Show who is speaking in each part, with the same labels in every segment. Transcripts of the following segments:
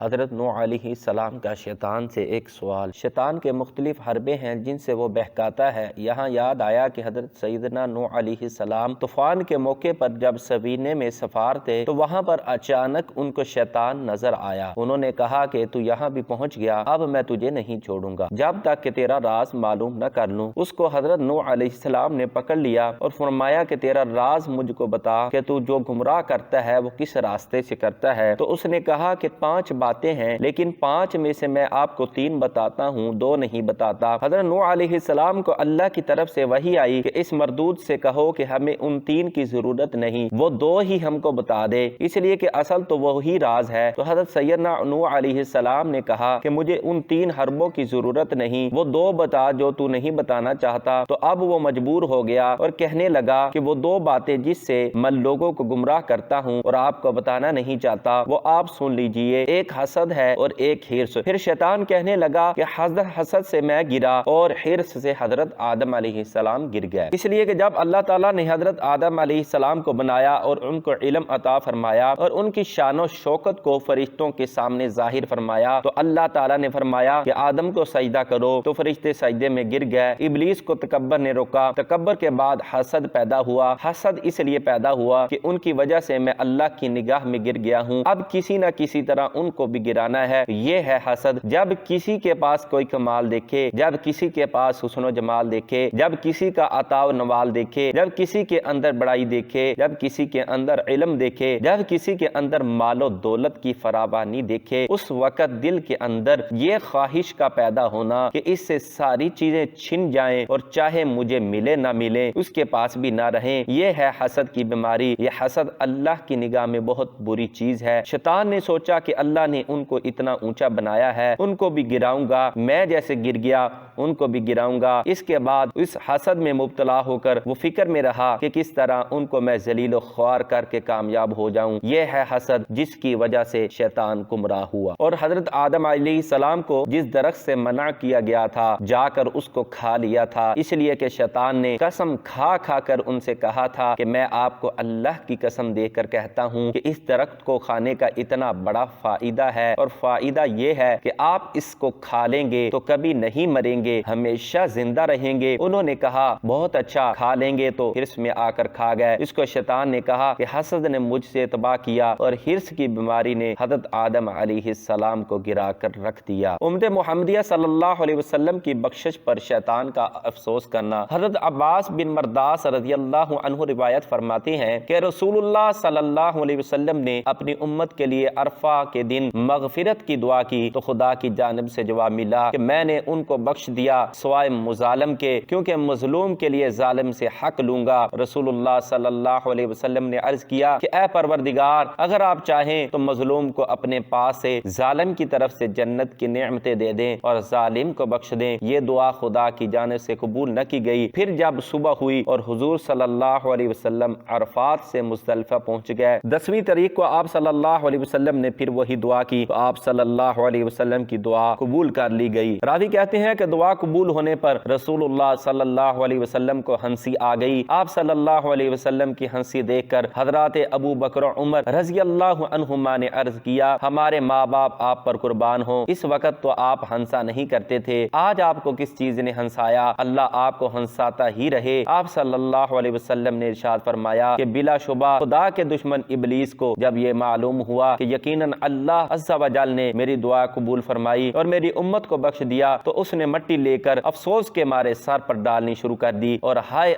Speaker 1: حضرت نوح علیہ السلام کا شیطان سے ایک سوال۔ شیطان کے مختلف حربے ہیں جن سے وہ بہکاتا ہے۔ یہاں یاد آیا کہ حضرت سیدنا نوح علیہ السلام طوفان کے موقع پر جب سفینے میں سفار تھے تو وہاں پر اچانک ان کو شیطان نظر آیا۔ انہوں نے کہا کہ تو یہاں بھی پہنچ گیا، اب میں تجھے نہیں چھوڑوں گا جب تک کہ تیرا راز معلوم نہ کر لوں۔ اس کو حضرت نوح علیہ السلام نے پکڑ لیا اور فرمایا کہ تیرا راز مجھ کو بتا کہ تو جو گمراہ کرتا ہے وہ کس راستے سے کرتا ہے۔ تو اس نے کہا کہ 5 باتیں ہیں، لیکن 5 میں سے میں آپ کو 3 بتاتا ہوں، 2 نہیں بتاتا۔ حضرت نوح علیہ السلام کو اللہ کی طرف سے وحی آئی کہ اس مردود سے کہو کہ ہمیں ان 3 کی ضرورت نہیں، وہ 2 ہی ہم کو بتا دے، اس لیے کہ اصل تو وہی راز ہے۔ تو حضرت سیدنا نوح علیہ السلام نے کہا کہ مجھے ان 3 حربوں کی ضرورت نہیں، وہ 2 بتا جو تو نہیں بتانا چاہتا۔ تو اب وہ مجبور ہو گیا اور کہنے لگا کہ وہ 2 باتیں جس سے میں لوگوں کو گمراہ کرتا ہوں اور آپ کو بتانا نہیں چاہتا، وہ آپ سن لیجئے، ایک حسد ہے اور ایک حرص۔ پھر شیطان کہنے لگا کہ حسد سے میں گرا اور حرص سے حضرت آدم علیہ السلام گر گئے، اس لیے کہ جب اللہ تعالیٰ نے حضرت آدم علیہ السلام کو بنایا اور ان کو علم عطا فرمایا اور ان کی شان و شوکت کو فرشتوں کے سامنے ظاہر فرمایا، تو اللہ تعالیٰ نے فرمایا کہ آدم کو سجدہ کرو، تو فرشتے سجدے میں گر گئے۔ ابلیس کو تکبر نے روکا، تکبر کے بعد حسد پیدا ہوا۔ حسد اس لیے پیدا ہوا کہ ان کی وجہ سے میں اللہ کی نگاہ میں گر گیا ہوں، اب کسی نہ کسی طرح ان کو بھی گرانا ہے، یہ ہے حسد۔ جب کسی کے پاس کوئی کمال دیکھے، جب کسی کے پاس حسن و جمال دیکھے، جب کسی کا عطا و نوال دیکھے، جب کسی کے اندر بڑائی دیکھے، جب کسی کے اندر علم دیکھے، جب کسی کے اندر مال و دولت کی فراوانی دیکھے، اس وقت دل کے اندر یہ خواہش کا پیدا ہونا کہ اس سے ساری چیزیں چھن جائیں اور چاہے مجھے ملے نہ ملے اس کے پاس بھی نہ رہیں، یہ ہے حسد کی بیماری۔ یہ حسد اللہ کی نگاہ میں بہت بری چیز ہے۔ شیطان نے سوچا کہ اللہ نے ان کو اتنا اونچا بنایا ہے، ان کو بھی گراؤں گا، میں جیسے گر گیا ان کو بھی گراؤں گا۔ اس کے بعد اس حسد میں مبتلا ہو کر وہ فکر میں رہا کہ کس طرح ان کو میں ذلیل و خوار کر کے کامیاب ہو جاؤں، یہ ہے حسد جس کی وجہ سے شیطان گمراہ ہوا۔ اور حضرت آدم علیہ السلام کو جس درخت سے منع کیا گیا تھا جا کر اس کو کھا لیا تھا، اس لیے کہ شیطان نے قسم کھا کھا کر ان سے کہا تھا کہ میں آپ کو اللہ کی قسم دے کر کہتا ہوں کہ اس درخت کو کھانے کا اتنا بڑا فائدہ ہے، اور فائدہ یہ ہے کہ آپ اس کو کھا لیں گے تو کبھی نہیں مریں گے، ہمیشہ زندہ رہیں گے۔ انہوں نے کہا بہت اچھا، کھا لیں گے، تو حرص میں آ کر کھا گئے۔ اس کو شیطان نے کہا کہ حسد نے مجھ سے تباہ کیا اور حرص کی بیماری نے حضرت آدم علیہ السلام کو گرا کر رکھ دیا۔ امت محمدیہ صلی اللہ علیہ وسلم کی بخشش پر شیطان کا افسوس کرنا۔ حضرت عباس بن مرداس رضی اللہ عنہ روایت فرماتے ہیں کہ رسول اللہ صلی اللہ علیہ وسلم نے اپنی امت کے لیے عرفہ کے دن مغفرت کی دعا کی تو خدا کی جانب سے جواب ملا کہ میں نے ان کو بخش دیا سوائے مظالم کے، کیونکہ مظلوم کے لیے ظالم سے حق لوں گا۔ رسول اللہ صلی اللہ علیہ وسلم نے عرض کیا کہ اے پروردگار، اگر آپ چاہیں تو مظلوم کو اپنے پاس سے ظالم کی طرف سے جنت کی نعمتیں دے دیں اور ظالم کو بخش دیں۔ یہ دعا خدا کی جانب سے قبول نہ کی گئی۔ پھر جب صبح ہوئی اور حضور صلی اللہ علیہ وسلم عرفات سے مزدلفہ پہنچ گئے، 10ویں تاریخ کو آپ صلی اللہ علیہ وسلم نے پھر وہی دعا کی تو آپ صلی اللہ علیہ وسلم کی دعا قبول کر لی گئی۔ راوی کہتے ہیں کہ دعا قبول ہونے پر رسول اللہ صلی اللہ علیہ وسلم کو ہنسی آ گئی۔ آپ صلی اللہ علیہ وسلم کی ہنسی دیکھ کر حضرات ابو بکر و عمر رضی اللہ عنہما نے عرض کیا ہمارے ماں باپ آپ پر قربان ہوں، اس وقت تو آپ ہنسا نہیں کرتے تھے، آج آپ کو کس چیز نے ہنسایا؟ اللہ آپ کو ہنساتا ہی رہے۔ آپ صلی اللہ علیہ وسلم نے ارشاد فرمایا کہ بلا شبہ خدا کے دشمن ابلیس کو جب یہ معلوم ہوا کہ یقیناً اللہ عز و جل نے میری دعا قبول فرمائی اور میری امت کو بخش دیا، تو اس نے مٹی لے کر افسوس کے مارے سر پر ڈالنی شروع کر دی اور ہائے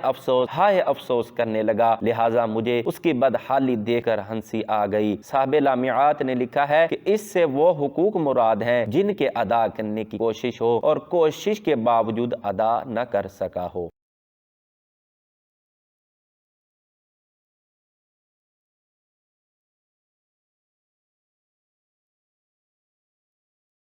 Speaker 1: افسوس کرنے لگا، لہٰذا مجھے اس کی بدحالی دیکھ کر ہنسی آ گئی۔ صاحب لامعات نے لکھا ہے کہ اس سے وہ حقوق مراد ہیں جن کے ادا کرنے کی کوشش ہو اور کوشش کے باوجود ادا نہ کر سکا ہو۔